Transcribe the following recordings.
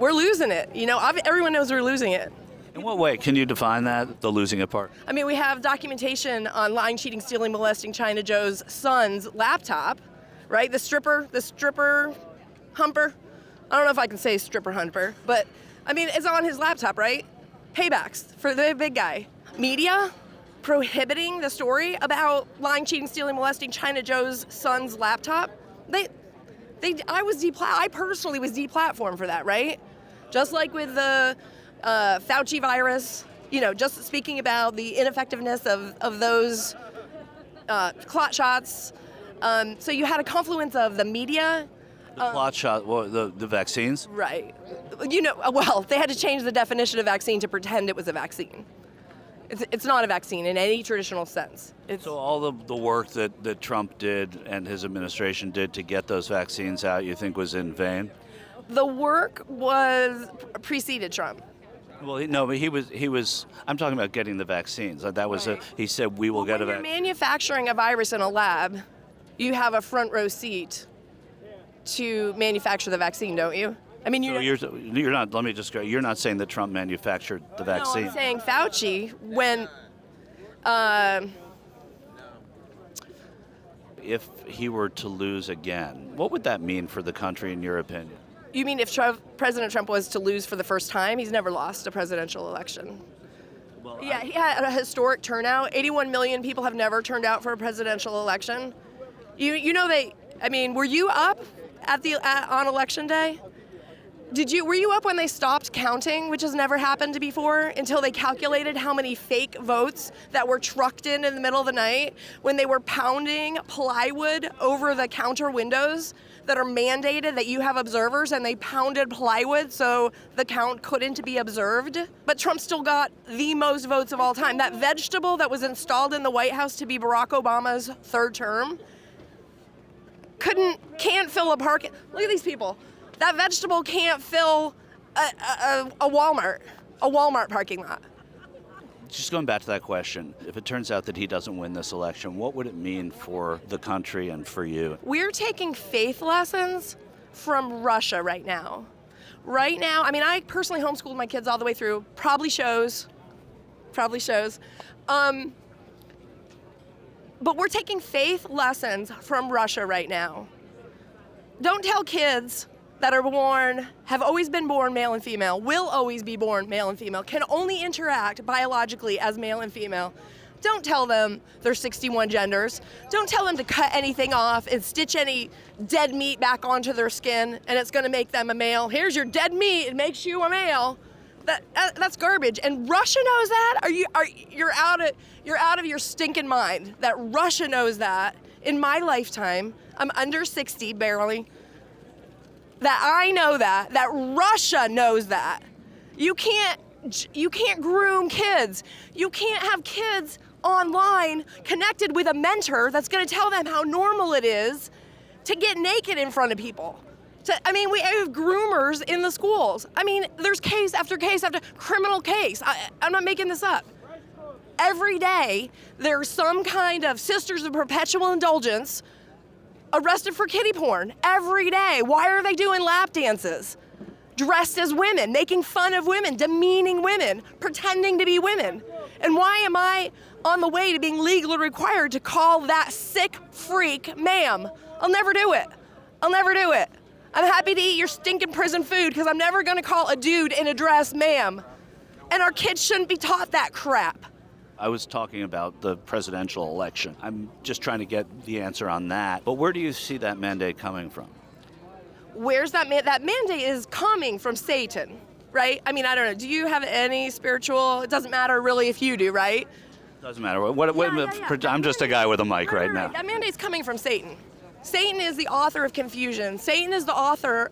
we're losing it. Everyone knows we're losing it. In what way? Can you define that, the losing it part? I mean, we have documentation on lying, cheating, stealing, molesting China Joe's son's laptop, right? The stripper humper. I don't know if I can say stripper humper, but I mean, it's on his laptop, right? Paybacks for the big guy. Media prohibiting the story about lying, cheating, stealing, molesting China Joe's son's laptop. I personally was deplatformed for that, right? Just like with the Fauci virus, just speaking about the ineffectiveness of those clot shots. So you had a confluence of the media. The clot shot, the vaccines? Right. They had to change the definition of vaccine to pretend it was a vaccine. It's not a vaccine in any traditional sense. So all the work that Trump did and his administration did to get those vaccines out, you think was in vain? The work preceded Trump. Well, but he was. I'm talking about getting the vaccines. That was right. He said we will get a vaccine. When you're manufacturing a virus in a lab, you have a front row seat to manufacture the vaccine, don't you? I mean, you're not. Let me just go. You're not saying that Trump manufactured the vaccine. No, I'm saying Fauci when. If he were to lose again, what would that mean for the country, in your opinion? You mean if President Trump was to lose for the first time? He's never lost a presidential election. Well, yeah, he had a historic turnout. 81 million people have never turned out for a presidential election. Were you up on election day? Were you up when they stopped counting, which has never happened before, until they calculated how many fake votes that were trucked in the middle of the night when they were pounding plywood over the counter windows that are mandated that you have observers, and they pounded plywood so the count couldn't be observed? But Trump still got the most votes of all time. That vegetable that was installed in the White House to be Barack Obama's third term can't fill a parking. Look at these people. That vegetable can't fill a Walmart parking lot. Just going back to that question, if it turns out that he doesn't win this election, what would it mean for the country and for you? We're taking faith lessons from Russia right now. Right now, I personally homeschooled my kids all the way through. Probably shows. But we're taking faith lessons from Russia right now. Don't tell kids that have always been born male and female, will always be born male and female, can only interact biologically as male and female. Don't tell them there's 61 genders. Don't tell them to cut anything off and stitch any dead meat back onto their skin and it's gonna make them a male. Here's your dead meat, it makes you a male. That's garbage. And Russia knows that? You're out of your stinking mind that Russia knows that. In my lifetime, I'm under 60 barely, that I know that Russia knows that. You can't groom kids. You can't have kids online connected with a mentor that's gonna tell them how normal it is to get naked in front of people. We have groomers in the schools. There's case after case after criminal case. I'm not making this up. Every day, there's some kind of Sisters of Perpetual Indulgence arrested for kiddie porn. Every day. Why are they doing lap dances? Dressed as women, making fun of women, demeaning women, pretending to be women. And why am I on the way to being legally required to call that sick freak ma'am? I'll never do it. I'm happy to eat your stinking prison food because I'm never gonna call a dude in a dress ma'am. And our kids shouldn't be taught that crap. I was talking about the presidential election. I'm just trying to get the answer on that. But where do you see that mandate coming from? Where's that that mandate is coming from Satan, right? I don't know. Do you have any spiritual? It doesn't matter really if you do, right? Doesn't matter. I'm just a guy with a mic right now. That mandate's coming from Satan. Satan is the author of confusion. Satan is the author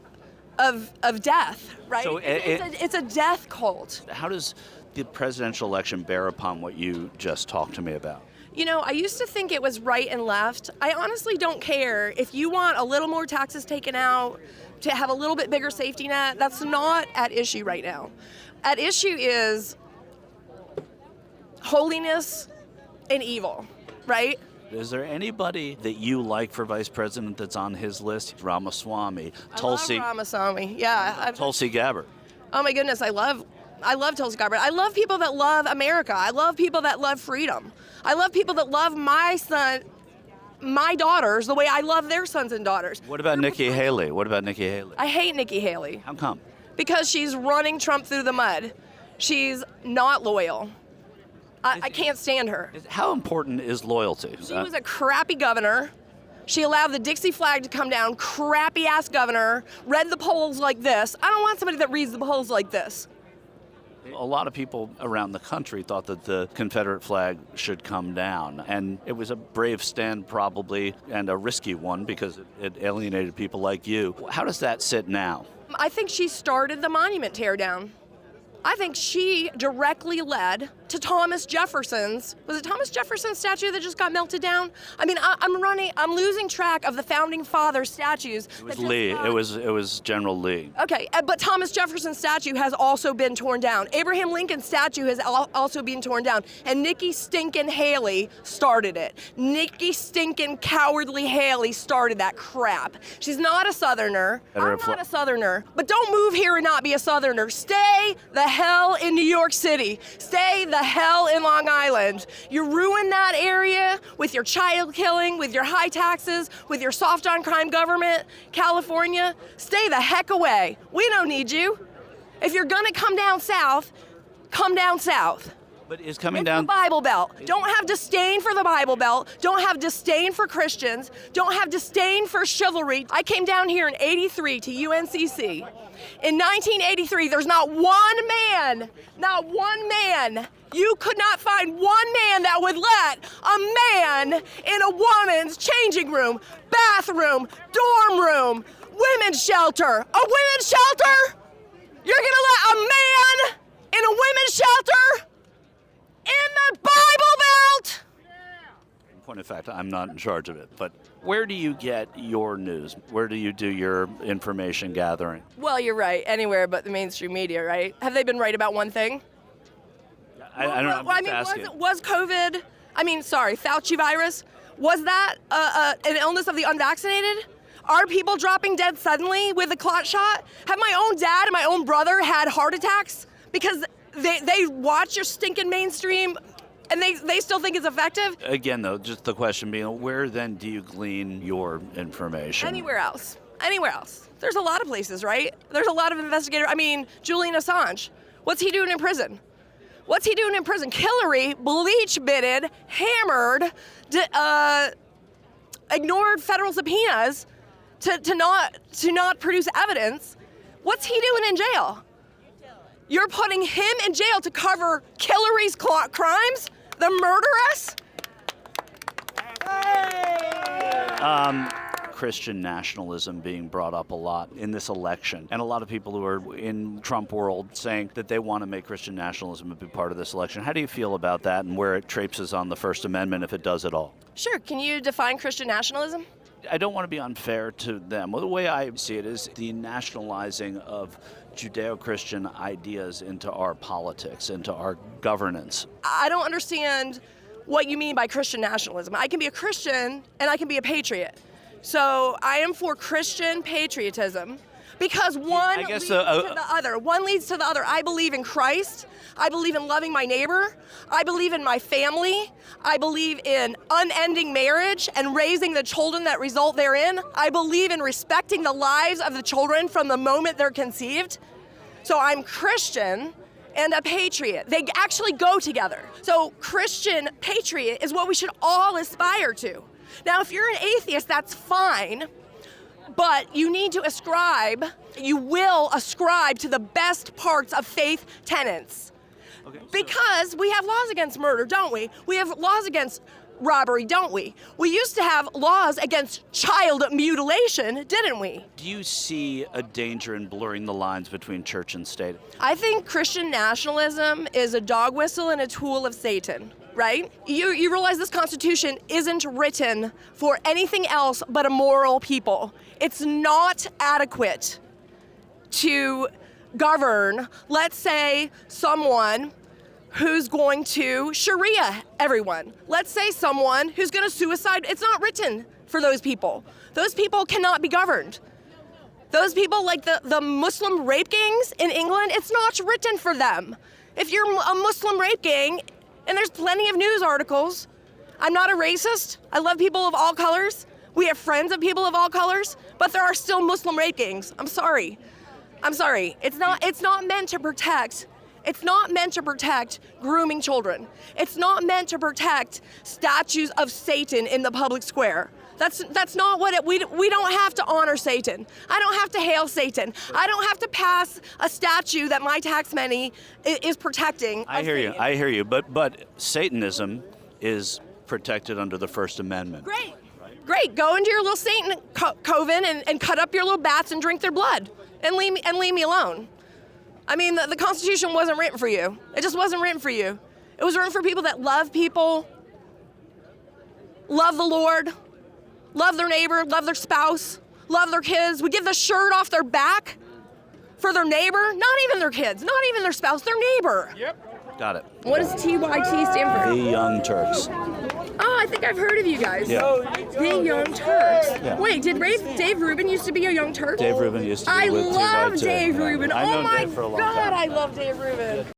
of death, right? So it's a death cult. How does the presidential election bear upon what you just talked to me about? I used to think it was right and left. I honestly don't care. If you want a little more taxes taken out, to have a little bit bigger safety net, that's not at issue right now. At issue is holiness and evil, right? Is there anybody that you like for vice president that's on his list? Ramaswamy, Tulsi. I love Ramaswamy, yeah. Tulsi Gabbard. Oh my goodness, I love Tulsi Gabbard. I love people that love America. I love people that love freedom. I love people that love my daughters the way I love their sons and daughters. What about Nikki Haley? I hate Nikki Haley. How come? Because she's running Trump through the mud. She's not loyal. I can't stand her. How important is loyalty? She was a crappy governor. She allowed the Dixie flag to come down. Crappy ass governor. Read the polls like this. I don't want somebody that reads the polls like this. A lot of people around the country thought that the Confederate flag should come down, and it was a brave stand probably, and a risky one because it alienated people like you. How does that sit now? I think she started the monument teardown. I think she directly led to Thomas Jefferson's, was it Thomas Jefferson's statue that just got melted down? I mean, I'm losing track of the founding father statues. It was Lee. It was General Lee. Okay, but Thomas Jefferson's statue has also been torn down. Abraham Lincoln's statue has also been torn down. And Nikki stinking Haley started it. Nikki stinking cowardly Haley started that crap. She's not a Southerner. I'm not a Southerner. But don't move here and not be a Southerner. Stay the hell in New York City. Stay the hell in Long Island. You ruin that area with your child killing, with your high taxes, with your soft on crime government. California, stay the heck away. We don't need you. If you're gonna come down south, come down south. But is coming It's down the Bible Belt. Don't have disdain for the Bible Belt. Don't have disdain for Christians. Don't have disdain for chivalry. I came down here in '83 to UNCC. In 1983, there's not one man, you could not find one man that would let a man in a woman's changing room, bathroom, dorm room, women's shelter. A women's shelter? You're gonna let a man in a women's shelter? In the Bible Belt? In point of fact, I'm not in charge of it, but where do you get your news? Where do you do your information gathering? Well, you're right. Anywhere but the mainstream media, right? Have they been right about one thing? I don't know. I'm just asking. Was COVID, Fauci virus, was that an illness of the unvaccinated? Are people dropping dead suddenly with a clot shot? Have my own dad and my own brother had heart attacks because they watch your stinking mainstream and they still think it's effective? Again, though, just the question being, where then do you glean your information? Anywhere else. There's a lot of places, right? There's a lot of investigators. Julian Assange. What's he doing in prison? Hillary bleach-bitted, hammered, ignored federal subpoenas to not produce evidence. What's he doing in jail? You're putting him in jail to cover Hillary's crimes? The murderess? Christian nationalism being brought up a lot in this election, and a lot of people who are in Trump world saying that they want to make Christian nationalism a big part of this election. How do you feel about that and where it traipses on the First Amendment, if it does at all? Sure. Can you define Christian nationalism? I don't want to be unfair to them. Well, the way I see it is the nationalizing of Judeo-Christian ideas into our politics, into our governance. I don't understand what you mean by Christian nationalism. I can be a Christian and I can be a patriot. So I am for Christian patriotism because one leads to the other. One leads to the other. I believe in Christ. I believe in loving my neighbor. I believe in my family. I believe in unending marriage and raising the children that result therein. I believe in respecting the lives of the children from the moment they're conceived. So I'm Christian and a patriot. They actually go together. So Christian patriot is what we should all aspire to. Now, if you're an atheist, that's fine, but you will ascribe to the best parts of faith tenets. Okay, because we have laws against murder, don't we? We have laws against robbery, don't we? We used to have laws against child mutilation, didn't we? Do you see a danger in blurring the lines between church and state? I think Christian nationalism is a dog whistle and a tool of Satan. Right? You realize this Constitution isn't written for anything else but a moral people. It's not adequate to govern, let's say, someone who's going to Sharia everyone. Let's say someone who's going to suicide. It's not written for those people. Those people cannot be governed. Those people, like the Muslim rape gangs in England, it's not written for them. If you're a Muslim rape gang, and there's plenty of news articles, I'm not a racist. I love people of all colors. We have friends of people of all colors, but there are still Muslim rape gangs. I'm sorry. It's not meant to protect. It's not meant to protect grooming children. It's not meant to protect statues of Satan in the public square. That's not what we don't have to honor Satan. I don't have to hail Satan. I don't have to pass a statue that my tax money is protecting. I hear you. But Satanism is protected under the First Amendment. Great. Go into your little Satan coven and cut up your little bats and drink their blood and leave me alone. I mean, the Constitution wasn't written for you. It just wasn't written for you. It was written for people that love people, love the Lord, love their neighbor, love their spouse, love their kids, would give the shirt off their back for their neighbor, not even their kids, not even their spouse, their neighbor. Yep. Got it. What does TYT stand for? The Young Turks. Oh, I think I've heard of you guys. Yeah. The Young Turks. Yeah. Wait, did Dave Rubin used to be a Young Turk? Dave Rubin used to be I with love TYT. Dave Rubin. I've Oh known my Dave for a long God, time. I love Dave Rubin.